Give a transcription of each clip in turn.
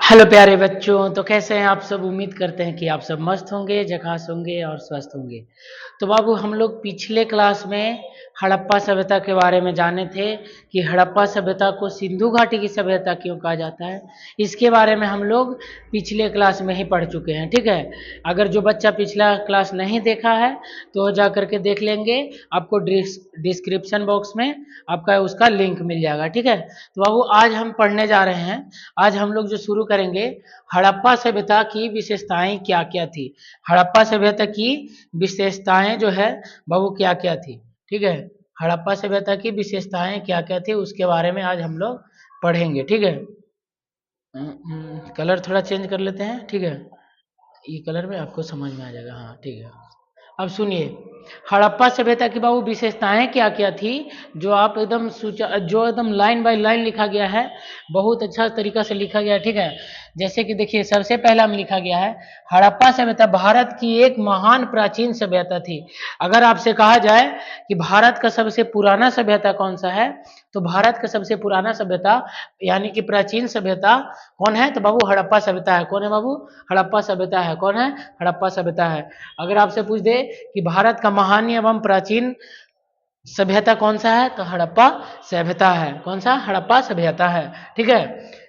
Hello प्यारे बच्चों, तो कैसे हैं आप सब। उम्मीद करते हैं कि आप सब मस्त होंगे, झकास होंगे और स्वस्थ होंगे। तो बाबू, हम लोग पिछले क्लास में हड़प्पा सभ्यता के बारे में जाने थे कि हड़प्पा सभ्यता को सिंधु घाटी की सभ्यता क्यों कहा जाता है। इसके बारे में हम लोग पिछले क्लास में ही पढ़ चुके हैं, ठीक है। अगर जो बच्चा पिछला क्लास नहीं देखा है तो जा करके देख लेंगे, आपको डिस्क्रिप्शन बॉक्स में आपका उसका लिंक मिल जाएगा, ठीक है। तो बाबू, आज हम पढ़ने जा रहे हैं। आज हम लोग जो शुरू करेंगे, हड़प्पा सभ्यता की विशेषताएं क्या क्या थी। हड़प्पा सभ्यता की विशेषताएं जो है बाबू क्या क्या थी, ठीक है। हड़प्पा सभ्यता की विशेषताएं क्या क्या थी उसके बारे में आज हम लोग पढ़ेंगे, ठीक है। कलर थोड़ा चेंज कर लेते हैं, ठीक है। ये कलर में आपको समझ में आ जाएगा, हाँ ठीक है। अब सुनिए, हड़प्पा सभ्यता की बाबू विशेषताएं क्या क्या थी, जो आप जो एकदम लाइन बाय लाइन लिखा गया है, बहुत अच्छा तरीका से लिखा गया है, ठीक है। जैसे कि देखिए, सबसे पहला में लिखा गया है, हड़प्पा सभ्यता भारत की एक महान प्राचीन सभ्यता थी। अगर आपसे कहा जाए कि भारत का सबसे पुराना सभ्यता कौन सा है, तो भारत का सबसे पुराना सभ्यता यानी कि प्राचीन सभ्यता कौन है, तो बाबू हड़प्पा सभ्यता है। कौन है बाबू? हड़प्पा सभ्यता है। कौन है? हड़प्पा सभ्यता है। अगर आपसे पूछ दे कि भारत का महान एवं प्राचीन सभ्यता कौन सा है, तो हड़प्पा सभ्यता है। कौन सा? हड़प्पा सभ्यता है, ठीक है।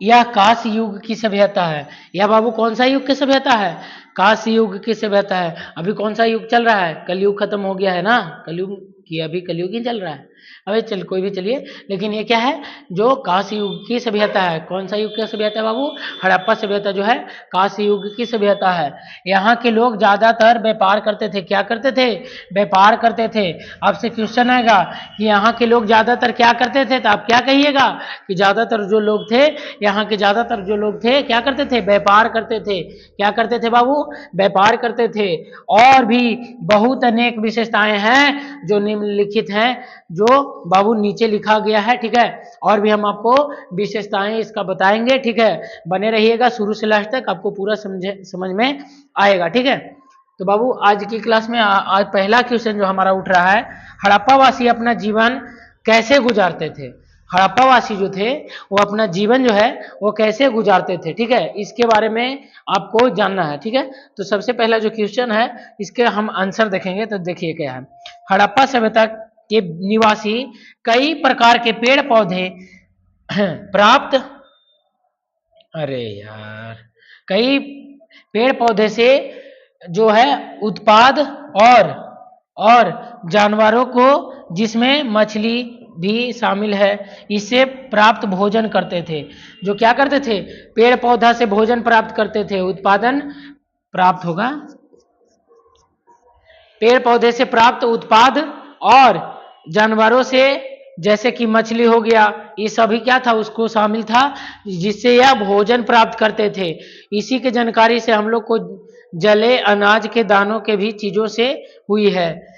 यह कांस्य युग की सभ्यता है। यह बाबू कौन सा युग की सभ्यता है? कांस्य युग की सभ्यता है। अभी कौन सा युग चल रहा है? कलयुग खत्म हो गया है ना, कलयुग की अभी कलयुग ही चल रहा है। अबे चल कोई भी चलिए, लेकिन ये क्या है, जो कांस्य युग की सभ्यता है। कौन सा युग की सभ्यता है बाबू? हड़प्पा सभ्यता जो है कांस्य युग की सभ्यता है। यहाँ के लोग ज्यादातर व्यापार करते थे। क्या करते थे? व्यापार करते थे। आपसे क्वेश्चन आएगा कि यहाँ के लोग ज्यादातर क्या करते थे, तो आप क्या कहिएगा कि ज्यादातर जो लोग थे, यहाँ के ज्यादातर जो लोग थे क्या करते थे? व्यापार करते थे। क्या करते थे बाबू? व्यापार करते थे। और भी बहुत अनेक विशेषताएं हैं जो निम्नलिखित हैं, जो बाबू नीचे लिखा गया है, ठीक है। और भी हम आपको विशेषताएं इसका बताएंगे, ठीक है। बने रहिएगा शुरू से लास्ट तक, आपको पूरा समझ में आएगा, ठीक है। तो बाबू, आज की क्लास में आज पहला क्वेश्चन जो हमारा उठ रहा है, हड़प्पा वासी अपना जीवन कैसे गुजारते थे। हड़प्पा वासी जो थे वो अपना जीवन जो है वो कैसे गुजारते थे, ठीक है। इसके बारे में आपको जानना है, ठीक है। तो सबसे पहला जो क्वेश्चन है, इसके हम आंसर देखेंगे। तो देखिए क्या है, हड़प्पा सभ्यता के निवासी कई प्रकार के पेड़ पौधे प्राप्त, अरे यार, कई पेड़ पौधे से जो है उत्पाद और जानवरों को, जिसमें मछली भी शामिल है, इससे प्राप्त भोजन करते थे। जो क्या करते थे? पेड़ पौधा से भोजन प्राप्त करते थे। उत्पादन प्राप्त होगा, पेड़ पौधे से प्राप्त उत्पाद और जानवरों से, जैसे कि मछली हो गया, ये सभी क्या था, उसको शामिल था, जिससे यह भोजन प्राप्त करते थे। इसी के जानकारी से हम लोग को जले अनाज के दानों के भी चीजों से हुई है।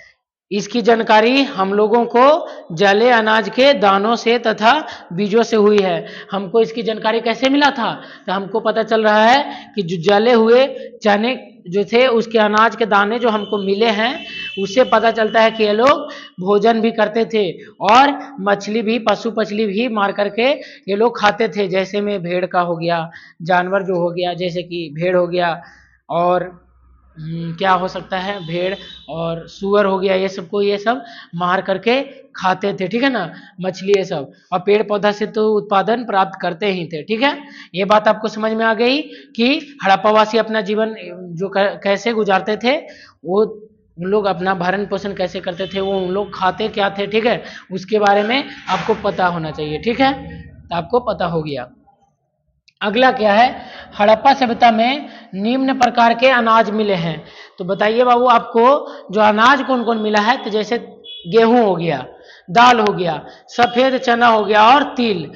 इसकी जानकारी हम लोगों को जले अनाज के दानों से तथा बीजों से हुई है। हमको इसकी जानकारी कैसे मिला था, तो हमको पता चल रहा है कि जो जले हुए चने जो थे, उसके अनाज के दाने जो हमको मिले हैं, उससे पता चलता है कि ये लोग भोजन भी करते थे और मछली भी, पशु पछली भी मार करके ये लोग खाते थे। जैसे में भेड़ का हो गया, जानवर जो हो गया, जैसे कि भेड़ हो गया, और क्या हो सकता है, भेड़ और सुअर हो गया, ये सबको ये सब मार करके खाते थे, ठीक है ना। मछली ये सब, और पेड़ पौधा से तो उत्पादन प्राप्त करते ही थे, ठीक है। ये बात आपको समझ में आ गई कि हड़प्पावासी अपना जीवन जो कैसे गुजारते थे, वो उन लोग अपना भरण पोषण कैसे करते थे, वो उन लोग खाते क्या थे, ठीक है। उसके बारे में आपको पता होना चाहिए, ठीक है। तो आपको पता हो गया। अगला क्या है, हड़प्पा सभ्यता में निम्न प्रकार के अनाज मिले हैं। तो बताइए बाबू, आपको जो अनाज कौन कौन मिला है, तो जैसे गेहूं हो गया, दाल हो गया, सफेद चना हो गया और तिल,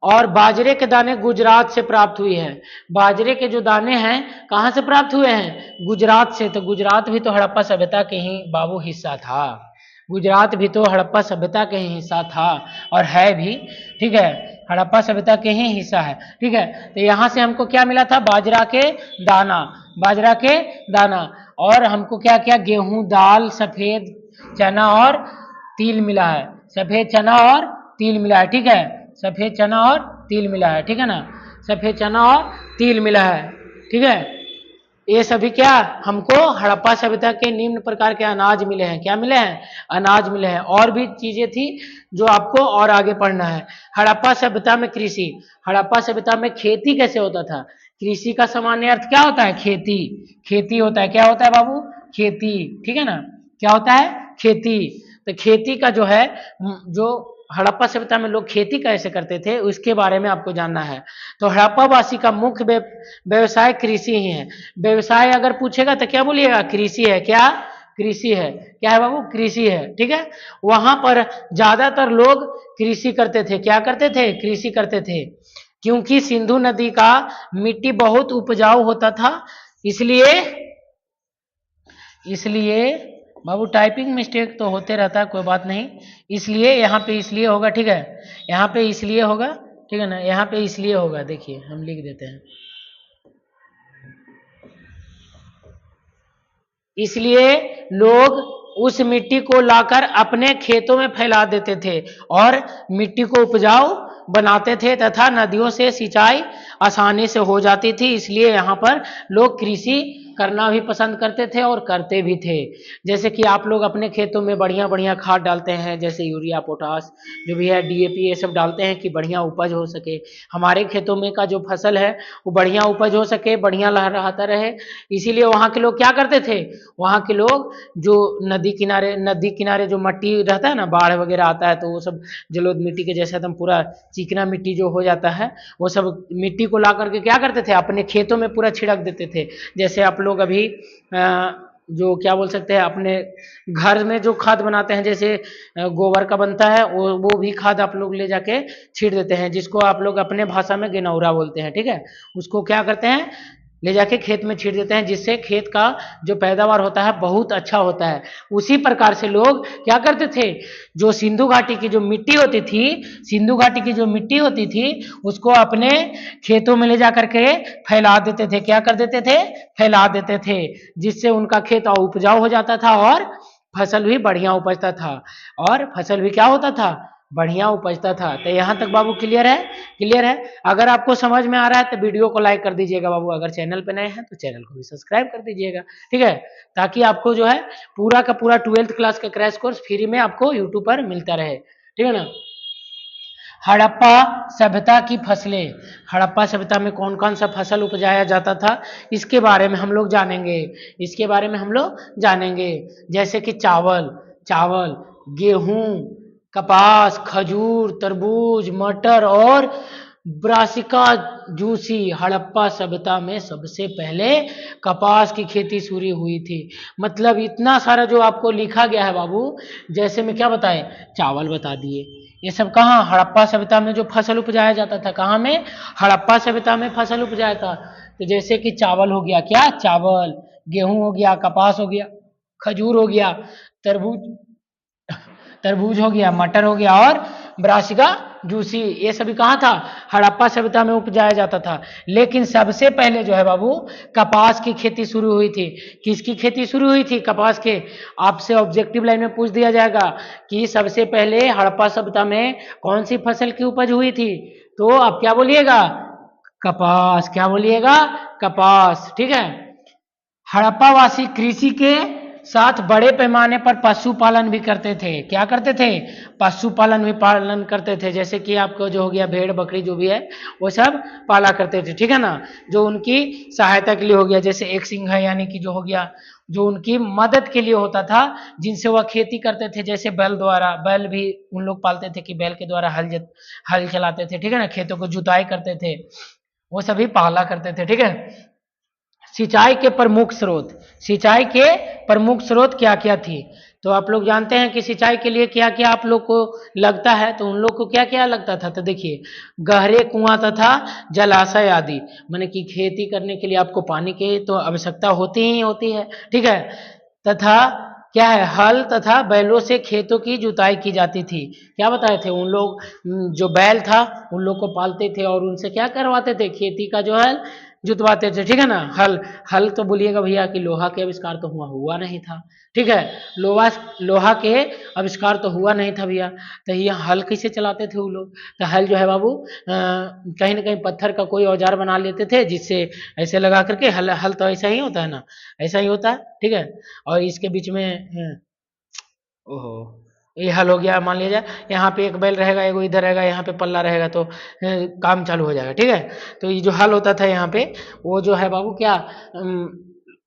और बाजरे के दाने गुजरात से प्राप्त हुई है। बाजरे के जो दाने हैं कहाँ से प्राप्त हुए हैं? गुजरात से। तो गुजरात भी तो हड़प्पा सभ्यता के ही बाबू हिस्सा था। गुजरात भी तो हड़प्पा सभ्यता के ही हिस्सा था और है भी, ठीक है। हड़प्पा सभ्यता के ही हिस्सा है, ठीक है। तो यहाँ से हमको क्या मिला था? बाजरा के दाना, बाजरा के दाना, और हमको क्या क्या? गेहूं, दाल, सफेद चना और तिल मिला है। सफेद चना और तिल मिला है, ठीक है। सफेद चना और तिल मिला है, ठीक है ना। सफेद चना और तिल मिला है। ठीक है, ये सभी क्या हमको हड़प्पा सभ्यता के निम्न प्रकार के अनाज मिले हैं। क्या मिले हैं? अनाज मिले हैं। और भी चीजें थी जो आपको और आगे पढ़ना है। हड़प्पा सभ्यता में कृषि, हड़प्पा सभ्यता में खेती कैसे होता था? कृषि का सामान्य अर्थ क्या होता है? खेती। खेती होता है, क्या होता है बाबू? खेती। ठीक है ना, क्या होता है? खेती। तो खेती का जो है, जो हड़प्पा सभ्यता में लोग खेती कैसे करते थे उसके बारे में आपको जानना है। तो हड़प्पा वासी का मुख्य व्यवसाय कृषि ही है। व्यवसाय अगर पूछेगा तो क्या बोलिएगा? कृषि है। क्या? कृषि है। क्या है बाबू? कृषि है। ठीक है, वहां पर ज्यादातर लोग कृषि करते थे। क्या करते थे? कृषि करते थे। क्योंकि सिंधु नदी का मिट्टी बहुत उपजाऊ होता था, इसलिए इसलिए बाबू टाइपिंग मिस्टेक तो होते रहता है, कोई बात नहीं। इसलिए यहाँ पे इसलिए होगा। ठीक है, यहाँ पे इसलिए होगा। ठीक है ना, यहाँ पे इसलिए होगा। देखिए हम लिख देते हैं, इसलिए लोग उस मिट्टी को लाकर अपने खेतों में फैला देते थे और मिट्टी को उपजाऊ बनाते थे तथा नदियों से सिंचाई आसानी से हो जाती थी। इसलिए यहाँ पर लोग कृषि करना भी पसंद करते थे और करते भी थे। जैसे कि आप लोग अपने खेतों में बढ़िया बढ़िया खाद डालते हैं, जैसे यूरिया, पोटास, जो भी है, डीएपी, ये सब डालते हैं कि बढ़िया उपज हो सके। हमारे खेतों में का जो फसल है वो बढ़िया उपज हो सके, बढ़िया लहराता रहे। इसीलिए वहाँ के लोग क्या करते थे? वहाँ के लोग जो नदी किनारे जो मट्टी रहता है ना, बाढ़ वगैरह आता है तो वो सब जलोद मिट्टी के जैसे एकदम पूरा चिकना मिट्टी जो हो जाता है, वो सब मिट्टी को ला करके क्या करते थे? अपने खेतों में पूरा छिड़क देते थे। जैसे आप लोग अभी जो क्या बोल सकते हैं, अपने घर में जो खाद बनाते हैं, जैसे गोबर का बनता है, वो भी खाद आप लोग ले जाके छीट देते हैं, जिसको आप लोग अपने भाषा में गेनौरा बोलते हैं। ठीक है, उसको क्या करते हैं? ले जाके खेत में छीट देते हैं, जिससे खेत का जो पैदावार होता है बहुत अच्छा होता है। उसी प्रकार से लोग क्या करते थे? जो सिंधु घाटी की जो मिट्टी होती थी, सिंधु घाटी की जो मिट्टी होती थी, उसको अपने खेतों में ले जा करके फैला देते थे। क्या कर देते थे? फैला देते थे, जिससे उनका खेत उपजाऊ हो जाता था और फसल भी बढ़िया उपजता था। और फसल भी क्या होता था? बढ़िया उपजता था। तो यहाँ तक बाबू क्लियर है? क्लियर है। अगर आपको समझ में आ रहा है तो वीडियो को लाइक कर दीजिएगा बाबू। अगर चैनल पे नए हैं तो चैनल को भी सब्सक्राइब कर दीजिएगा। ठीक है, ताकि आपको जो है पूरा का पूरा 12th क्लास का क्रैश कोर्स फ्री में आपको यूट्यूब पर मिलता रहे। ठीक है ना। हड़प्पा सभ्यता की फसलें, हड़प्पा सभ्यता में कौन कौन सा फसल उपजाया जाता था इसके बारे में हम लोग जानेंगे। इसके बारे में हम लोग जानेंगे, जैसे कि चावल, गेहूं, कपास, खजूर, तरबूज, मटर और ब्रासिका जूसी। हड़प्पा सभ्यता में सबसे पहले कपास की खेती शुरू हुई थी। मतलब इतना सारा जो आपको लिखा गया है बाबू, जैसे में क्या बताए? चावल बता दिए। ये सब कहाँ? हड़प्पा सभ्यता में जो फसल उपजाया जाता था, कहाँ में? हड़प्पा सभ्यता में फसल उपजाया था। तो जैसे कि चावल हो गया, क्या? चावल, गेहूं हो गया, कपास हो गया, खजूर हो गया, तरबूज तरबूज हो गया, मटर हो गया और ब्रासिका जूसी, ये सभी कहाँ था? हड़प्पा सभ्यता में उपजाया जाता था। लेकिन सबसे पहले जो है बाबू, कपास की खेती शुरू हुई थी। किसकी खेती शुरू हुई थी? कपास के। आपसे ऑब्जेक्टिव लाइन में पूछ दिया जाएगा कि सबसे पहले हड़प्पा सभ्यता में कौन सी फसल की उपज हुई थी, तो आप क्या बोलिएगा? कपास। क्या बोलिएगा? कपास। ठीक है। हड़प्पा वासी कृषि के साथ बड़े पैमाने पर पशुपालन भी करते थे। क्या करते थे? पशुपालन भी पालन करते थे। जैसे कि आपको जो हो गया भेड़ बकरी जो भी है वो सब पाला करते थे। ठीक है ना, जो उनकी सहायता के लिए हो गया, जैसे एक सिंह है यानी कि जो हो गया, जो उनकी मदद के लिए होता था, जिनसे वह खेती करते थे। जैसे बैल द्वारा, बैल भी उन लोग पालते थे कि बैल के द्वारा हल चलाते थे। ठीक है ना, खेतों को जुताई करते थे, वो सभी पाला करते थे। ठीक है। सिंचाई के प्रमुख स्रोत, सिंचाई के प्रमुख स्रोत क्या क्या थी? तो आप लोग जानते हैं कि सिंचाई के लिए क्या क्या आप लोग को लगता है, तो उन लोग को क्या क्या लगता था? तो देखिए, गहरे कुआं तथा जलाशय आदि, माने कि खेती करने के लिए आपको पानी की तो आवश्यकता होती ही होती है। ठीक है। तथा क्या है? हल तथा बैलों से खेतों की जुताई की जाती थी। क्या बताए थे? उन लोग जो बैल था उन लोग को पालते थे और उनसे क्या करवाते थे? खेती का जो है जुतवाते थे, ठीक है ना। हल हल तो बोलिएगा भैया कि लोहा के आविष्कार तो हुआ नहीं था, ठीक है। लोहा लोहा के आविष्कार तो हुआ नहीं था भैया, तो ये हल कैसे चलाते थे वो लोग। तो हल जो है बाबू कहीं ना कहीं पत्थर का कोई औजार बना लेते थे, जिससे ऐसे लगा करके हल हल तो ऐसा ही होता है ना, ऐसा ही होता है, ठीक है। और इसके बीच में ओहो, ये हल हो गया। मान लीजिए यहाँ पे एक बैल रहेगा, एगो इधर रहेगा, यहाँ पे पल्ला रहेगा, तो काम चालू हो जाएगा, ठीक है। तो ये जो हल होता था यहाँ पे, वो जो है बाबू क्या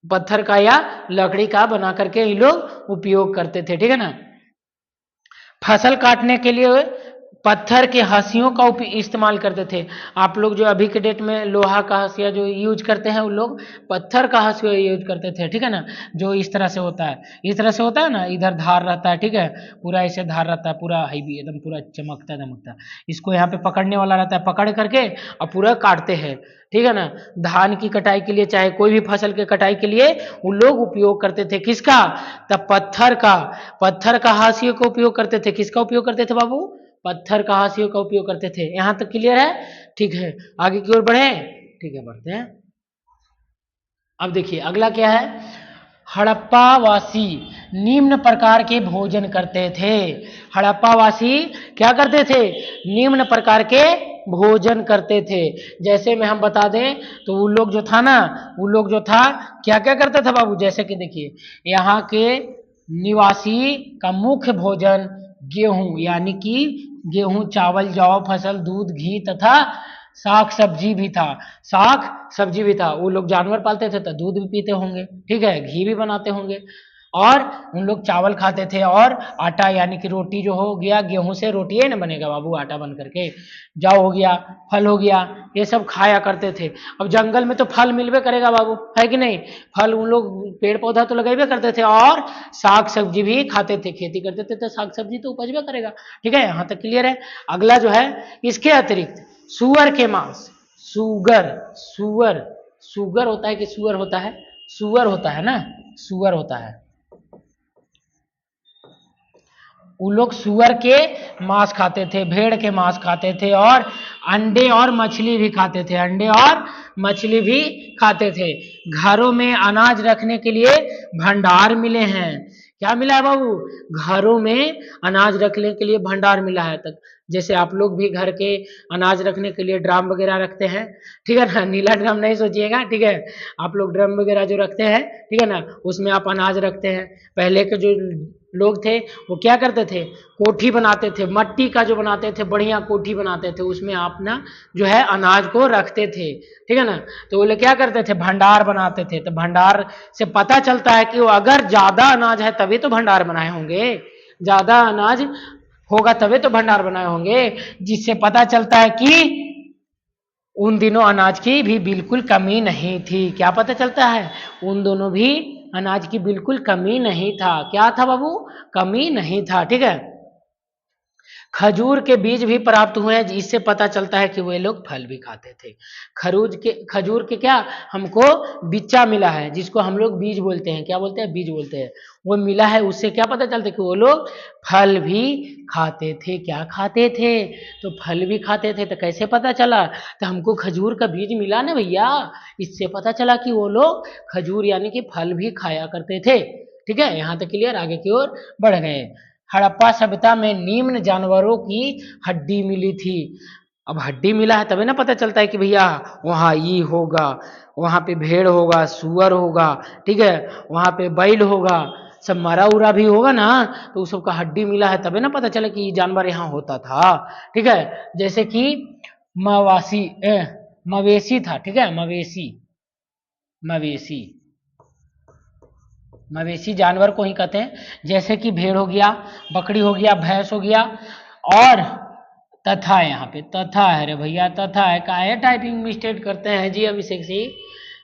पत्थर का या लकड़ी का बना करके ये लोग उपयोग करते थे, ठीक है ना। फसल काटने के लिए पत्थर के हंसियों का इस्तेमाल करते थे। आप लोग जो अभी के डेट में लोहा का हंसिया जो यूज करते हैं, उन लोग पत्थर का हंसिया यूज करते थे, ठीक है ना। जो इस तरह से होता है, इस तरह से होता है ना, इधर धार रहता है, ठीक है, पूरा ऐसे धार रहता है, पूरा हैवी एकदम पूरा चमकता दमकता। इसको यहाँ पे पकड़ने वाला रहता है, पकड़ करके और पूरा काटते हैं, ठीक है ना। धान की कटाई के लिए, चाहे कोई भी फसल के कटाई के लिए वो लोग उपयोग करते थे, किसका, तब पत्थर का हाशिए का उपयोग करते थे। किसका उपयोग करते थे बाबू, पत्थर का हाशिए का उपयोग करते थे। यहां तक क्लियर है, ठीक है। आगे की ओर बढ़े, ठीक है, बढ़ते हैं। अब देखिए अगला क्या है, हड़प्पावासी निम्न प्रकार के भोजन करते थे। हड़प्पावासी क्या करते थे, निम्न प्रकार के भोजन करते थे। जैसे में हम बता दें तो वो लोग जो था ना, वो लोग जो था क्या क्या करता था बाबू, जैसे कि देखिए यहाँ के निवासी का मुख्य भोजन गेहूं, यानी कि गेहूं, चावल, जौ फसल, दूध, घी तथा साग सब्जी भी था। साग सब्जी भी था। वो लोग जानवर पालते थे तो दूध भी पीते होंगे, ठीक है, घी भी बनाते होंगे। और उन लोग चावल खाते थे, और आटा यानी कि रोटी जो हो गया, गेहूं से रोटी है ना बनेगा बाबू, आटा बन करके, जौ हो गया, फल हो गया, ये सब खाया करते थे। अब जंगल में तो फल मिलबे करेगा बाबू, है कि नहीं। फल उन लोग पेड़ पौधा तो लगाबे करते थे, और साग सब्जी भी खाते थे, खेती करते थे, तो साग सब्जी तो उपजबे करेगा, ठीक है। यहाँ तक क्लियर है। अगला जो है, इसके अतिरिक्त सुअर के मांस, सुगर, सुअर, सुगर होता है कि सुअर होता है, सुअर होता है ना, सुअर होता है। वो लोग सुअर के मांस खाते थे, भेड़ के मांस खाते थे, और अंडे और मछली भी खाते थे, अंडे और मछली भी खाते थे। घरों में अनाज रखने के लिए भंडार मिले हैं। क्या मिला है बाबू, घरों में अनाज रखने के लिए भंडार मिला है। तक जैसे आप लोग भी घर के अनाज रखने के लिए ड्राम वगैरह रखते हैं, ठीक है ना, नीला ड्राम नहीं सोचिएगा, ठीक है। आप लोग ड्रम वगैरह जो रखते हैं, ठीक है ना, उसमें आप अनाज रखते हैं। पहले के जो लोग थे वो क्या करते थे, कोठी बनाते थे, मट्टी का जो बनाते थे, बढ़िया कोठी बनाते थे, उसमें आप ना जो है अनाज को रखते थे, ठीक है ना। तो वो लोग क्या करते थे, भंडार बनाते थे। तो भंडार से पता चलता है कि वो अगर ज्यादा अनाज है तभी तो भंडार बनाए होंगे, ज्यादा अनाज होगा तभी तो भंडार बनाए होंगे, जिससे पता चलता है कि उन दिनों अनाज की भी बिल्कुल कमी नहीं थी। क्या पता चलता है, उन दोनों भी अनाज की बिल्कुल कमी नहीं था। क्या था बाबू, कमी नहीं था, ठीक है। खजूर के बीज भी प्राप्त हुए हैं, इससे पता चलता है कि वे लोग फल भी खाते थे। खजूर के क्या हमको बिच्चा मिला है, जिसको हम लोग बीज बोलते हैं, क्या बोलते हैं, बीज बोलते हैं, वो मिला है। उससे क्या पता चलता है कि वो लोग फल भी खाते थे। क्या खाते थे, तो फल भी खाते थे। तो कैसे पता चला, तो हमको खजूर का बीज मिला ना भैया, इससे पता चला कि वो लोग खजूर यानी कि फल भी खाया करते थे, ठीक है। यहाँ तक क्लियर, आगे की ओर बढ़ गए। हड़प्पा सभ्यता में निम्न जानवरों की हड्डी मिली थी। अब हड्डी मिला है तभी ना पता चलता है कि भैया वहाँ ये होगा, वहाँ पे भेड़ होगा, सुअर होगा, ठीक है, वहाँ पे बैल होगा, सब मरा उरा भी होगा ना, तो उस सबका हड्डी मिला है तभी ना पता चले कि ये जानवर यहाँ होता था, ठीक है। जैसे कि मवासी मवेशी था, ठीक है, मवेशी, मवेशी, मवेशी जानवर को ही कहते हैं। जैसे कि भेड़ हो गया, बकरी हो गया, भैंस हो गया, और तथा, यहाँ पे तथा है रे भैया, तथा है, काहे टाइपिंग मिस्टेक करते हैं जी अभिषेक सिंह।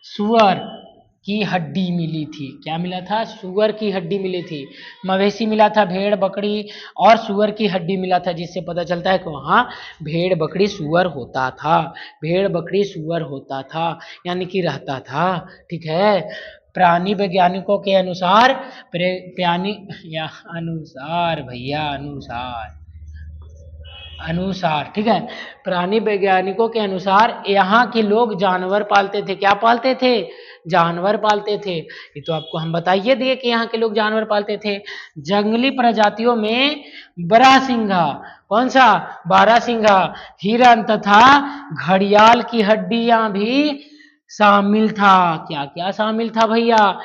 सुअर की हड्डी मिली थी। क्या मिला था, सुअर की हड्डी मिली थी। मवेशी मिला था, भेड़ बकरी और सुअर की हड्डी मिला था, जिससे पता चलता है कि वहाँ भेड़ बकरी सुअर होता था, भेड़ बकरी सुअर होता था, यानी कि रहता था, ठीक है। प्राणी वैज्ञानिकों के अनुसार, प्राणी या अनुसार भैया अनुसार, अनुसार, ठीक है, प्राणी वैज्ञानिकों के अनुसार यहाँ के लोग जानवर पालते थे। क्या पालते थे? जानवर पालते थे। ये तो आपको हम बताइए दिए कि यहाँ के लोग जानवर पालते थे। जंगली प्रजातियों में बारहसिंघा, कौन सा? बारहसिंघा, हिरण तथा घड़ियाल की हड्डियां भी शामिल था। क्या क्या शामिल था भैया?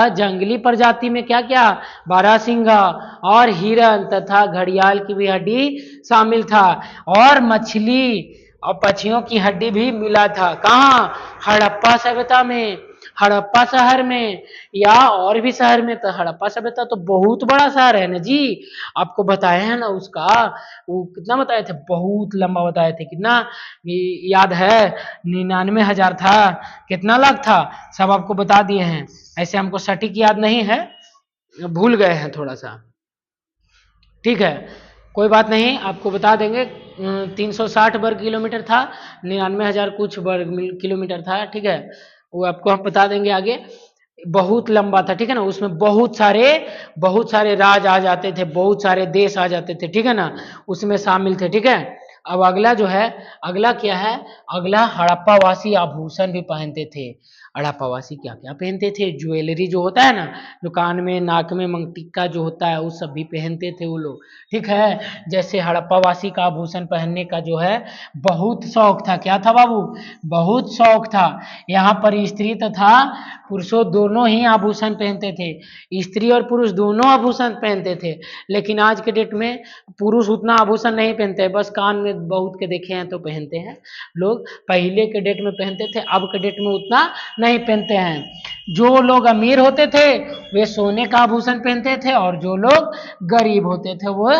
जंगली प्रजाति में क्या क्या? बारहसिंघा और हिरण तथा घड़ियाल की भी हड्डी शामिल था, और मछली और पक्षियों की हड्डी भी मिला था। कहाँ? हड़प्पा सभ्यता में, हड़प्पा शहर में, या और भी शहर में। तो हड़प्पा सभ्यता तो बहुत बड़ा शहर है ना जी, आपको बताए हैं ना उसका, वो कितना बताए थे, बहुत लंबा बताए थे। कितना याद है? 99,000 था, कितना लाख था, सब आपको बता दिए हैं। ऐसे हमको सटीक याद नहीं है, भूल गए हैं थोड़ा सा, ठीक है, कोई बात नहीं, आपको बता देंगे। 360 वर्ग किलोमीटर था, 99,000 कुछ वर्ग किलोमीटर था, ठीक है, वो आपको हम बता देंगे आगे। बहुत लंबा था, ठीक है ना, उसमें बहुत सारे राज आ जाते थे, बहुत सारे देश आ जाते थे, ठीक है ना, उसमें शामिल थे, ठीक है। अब अगला जो है, अगला क्या है? अगला हड़प्पावासी आभूषण भी पहनते थे। हड़प्पावासी क्या क्या पहनते थे? ज्वेलरी जो होता है ना, जो कान में, नाक में, मंगटिक्का जो होता है, वो सब भी पहनते थे वो लोग, ठीक है। जैसे हड़प्पावासी का आभूषण पहनने का जो है बहुत शौक था। क्या था बाबू? बहुत शौक था। यहाँ पर स्त्री तथा पुरुषों दोनों ही आभूषण पहनते थे, स्त्री और पुरुष दोनों आभूषण पहनते थे। लेकिन आज के डेट में पुरुष उतना आभूषण नहीं पहनते, बस कान में बहुत के देखे हैं तो पहनते हैं लोग, पहले के डेट में पहनते थे, अब के डेट में उतना नहीं पहनते हैं। जो लोग अमीर होते थे वे सोने का आभूषण पहनते थे, और जो लोग गरीब होते थे वो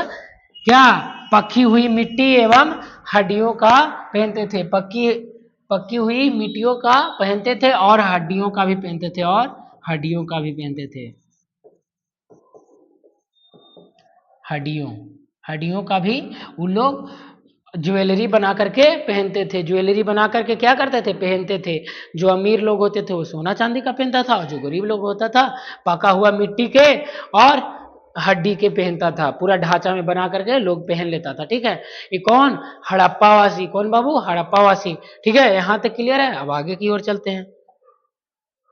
क्या? पकी हुई मिट्टी एवं हड्डियों का पहनते थे। पकी हुई मिट्टियों का पहनते थे, और हड्डियों का भी पहनते थे, और हड्डियों का भी पहनते थे। हड्डियों हड्डियों का भी उन लोग ज्वेलरी बना करके पहनते थे। ज्वेलरी बना करके क्या करते थे? पहनते थे। जो अमीर लोग होते थे वो सोना चांदी का पहनता था, और जो गरीब लोग होता था पका हुआ मिट्टी के और हड्डी के पहनता था। पूरा ढांचा में बना करके लोग पहन लेता था, ठीक है। ये कौन? हड़प्पावासी। कौन बाबू? हड़प्पावासी, ठीक है। यहाँ तक क्लियर है। अब आगे की ओर चलते हैं।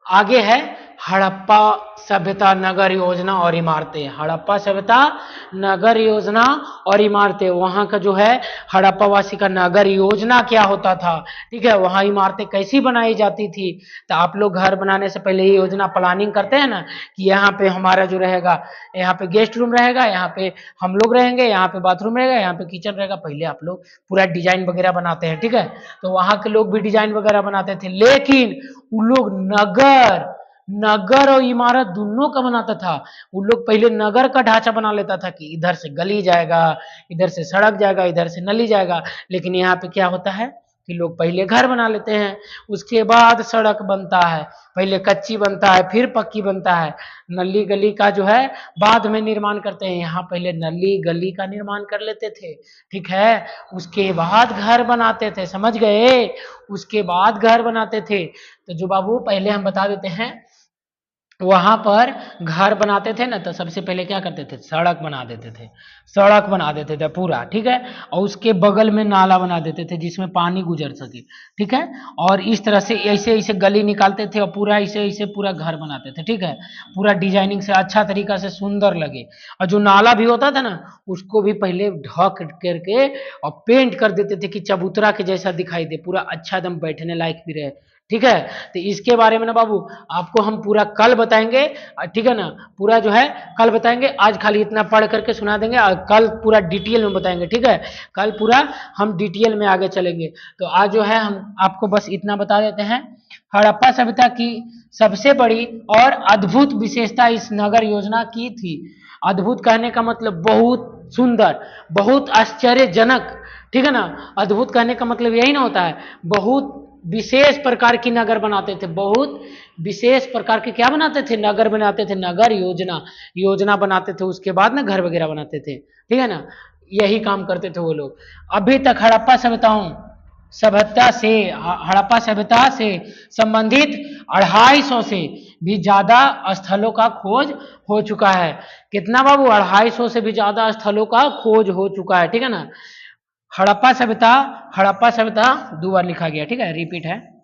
आगे है हड़प्पा सभ्यता नगर योजना और इमारतें। हड़प्पा सभ्यता नगर योजना और इमारतें, वहां का जो है हड़प्पावासी का नगर योजना क्या होता था, ठीक है, वहां इमारतें कैसी बनाई जाती थी। तो आप लोग घर बनाने से पहले ये योजना प्लानिंग करते हैं ना, कि यहाँ पे हमारा जो रहेगा, यहाँ पे गेस्ट रूम रहेगा, यहाँ पे हम लोग रहेंगे, यहाँ पे बाथरूम रहेगा, यहाँ पे किचन रहेगा, पहले आप लोग पूरा डिजाइन वगैरह बनाते हैं, ठीक है। तो वहां के लोग भी डिजाइन वगैरह बनाते थे, लेकिन उन लोग नगर नगर और इमारत दोनों का बनाता था। उन लोग पहले नगर का ढांचा बना लेता था कि इधर से गली जाएगा, इधर से सड़क जाएगा, इधर से नली जाएगा। लेकिन यहाँ पे क्या होता है कि लोग पहले घर बना लेते हैं, उसके बाद सड़क बनता है, पहले कच्ची बनता है फिर पक्की बनता है। नली गली का जो है बाद में निर्माण करते हैं, यहाँ पहले नली गली का निर्माण कर लेते थे, ठीक है। उसके बाद घर बनाते थे, समझ गए? उसके बाद घर बनाते थे। तो जो बाबू पहले हम बता देते हैं, वहां पर घर बनाते थे ना, तो सबसे पहले क्या करते थे? सड़क बना देते थे, सड़क बना देते थे पूरा, ठीक है। और उसके बगल में नाला बना देते थे जिसमें पानी गुजर सके, ठीक है। और इस तरह से ऐसे ऐसे गली निकालते थे और पूरा ऐसे ऐसे पूरा घर बनाते थे, ठीक है। पूरा डिजाइनिंग से अच्छा तरीका से सुंदर लगे। और जो नाला भी होता था ना, उसको भी पहले ढक करके और पेंट कर देते थे कि चबूतरा के जैसा दिखाई दे, पूरा अच्छा एकदम बैठने लायक भी रहे, ठीक है। तो इसके बारे में ना बाबू आपको हम पूरा कल बताएंगे, ठीक है ना, पूरा जो है कल बताएंगे। आज खाली इतना पढ़ करके सुना देंगे और कल पूरा डिटेल में बताएंगे, ठीक है। कल पूरा हम डिटेल में आगे चलेंगे। तो आज जो है हम आपको बस इतना बता देते हैं। हड़प्पा सभ्यता की सबसे बड़ी और अद्भुत विशेषता इस नगर योजना की थी। अद्भुत कहने का मतलब बहुत सुंदर, बहुत आश्चर्यजनक, ठीक है ना। अद्भुत कहने का मतलब यही ना होता है, बहुत विशेष प्रकार की नगर बनाते थे, बहुत विशेष प्रकार के क्या बनाते थे? नगर बनाते थे, नगर योजना, योजना बनाते थे, उसके बाद ना घर वगैरह बनाते थे, ठीक है ना। यही काम करते थे वो लोग। अभी तक हड़प्पा सभ्यता से संबंधित 250 से भी ज्यादा स्थलों का खोज हो चुका है। कितना बाबू? 250 से भी ज्यादा स्थलों का खोज हो चुका है, ठीक है ना। हड़प्पा सभ्यता 2 बार लिखा गया, ठीक है, रिपीट है।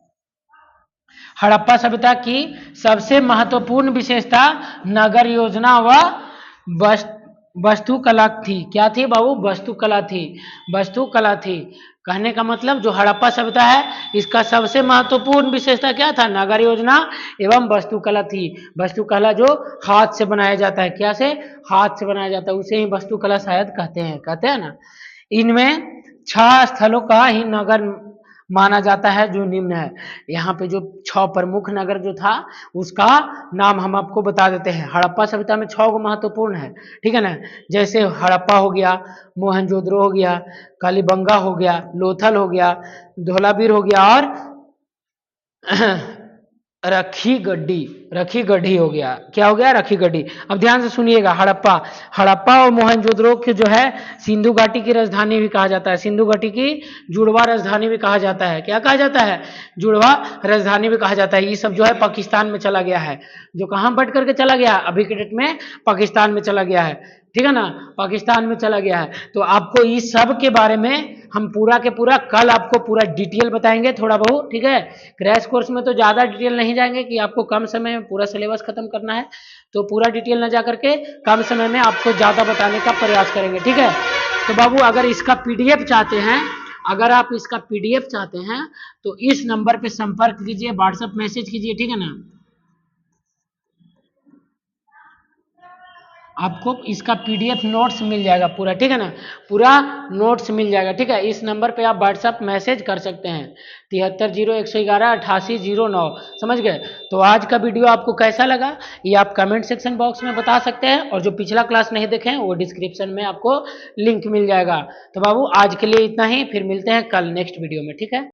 हड़प्पा सभ्यता की सबसे महत्वपूर्ण विशेषता नगर योजना व वास्तुकला थी। क्या थी बाबू? वास्तुकला थी। वास्तुकला थी। कहने का मतलब जो हड़प्पा सभ्यता है इसका सबसे महत्वपूर्ण विशेषता क्या था? नगर योजना एवं वास्तुकला थी। वास्तुकला जो हाथ से बनाया जाता है, क्या से? हाथ से बनाया जाता है, उसे ही वास्तुकला शायद कहते हैं ना। इनमें 6 स्थलों का ही नगर माना जाता है जो निम्न है। यहाँ पे जो 6 प्रमुख नगर जो था उसका नाम हम आपको बता देते हैं। हड़प्पा सभ्यता में 6 महत्वपूर्ण है, ठीक है ना। जैसे हड़प्पा हो गया, मोहनजोदड़ो हो गया, कालीबंगा हो गया, लोथल हो गया, धोलावीर हो गया और रखी गड्ढी हो गया। क्या हो गया? रखी गड्ढी। अब ध्यान से सुनिएगा। हड़प्पा और मोहनजोदड़ो के जो है सिंधु घाटी की राजधानी भी कहा जाता है। सिंधु घाटी की जुड़वा राजधानी भी कहा जाता है। क्या कहा जाता है? जुड़वा राजधानी भी कहा जाता है। ये सब जो है पाकिस्तान में चला गया है। जो कहाँ बट करके चला गया? अभी के डेट में पाकिस्तान में चला गया है, ठीक है ना, पाकिस्तान में चला गया है। तो आपको इस सब के बारे में हम पूरा के पूरा कल आपको पूरा डिटेल बताएंगे थोड़ा बहुत, ठीक है। क्रैश कोर्स में तो ज़्यादा डिटेल नहीं जाएंगे कि आपको कम समय में पूरा सिलेबस खत्म करना है, तो पूरा डिटेल न जा करके कम समय में आपको ज़्यादा बताने का प्रयास करेंगे, ठीक है। तो बाबू अगर इसका पीडीएफ चाहते हैं, अगर आप इसका पीडीएफ चाहते हैं तो इस नंबर पे संपर्क कीजिए, व्हाट्सएप मैसेज कीजिए, ठीक है ना। आपको इसका पीडीएफ नोट्स मिल जाएगा पूरा, ठीक है ना, पूरा नोट्स मिल जाएगा, ठीक है। इस नंबर पे आप व्हाट्सएप मैसेज कर सकते हैं 7301118809, समझ गए। तो आज का वीडियो आपको कैसा लगा ये आप कमेंट सेक्शन बॉक्स में बता सकते हैं, और जो पिछला क्लास नहीं देखे वो डिस्क्रिप्शन में आपको लिंक मिल जाएगा। तो बाबू आज के लिए इतना ही, फिर मिलते हैं कल नेक्स्ट वीडियो में, ठीक है।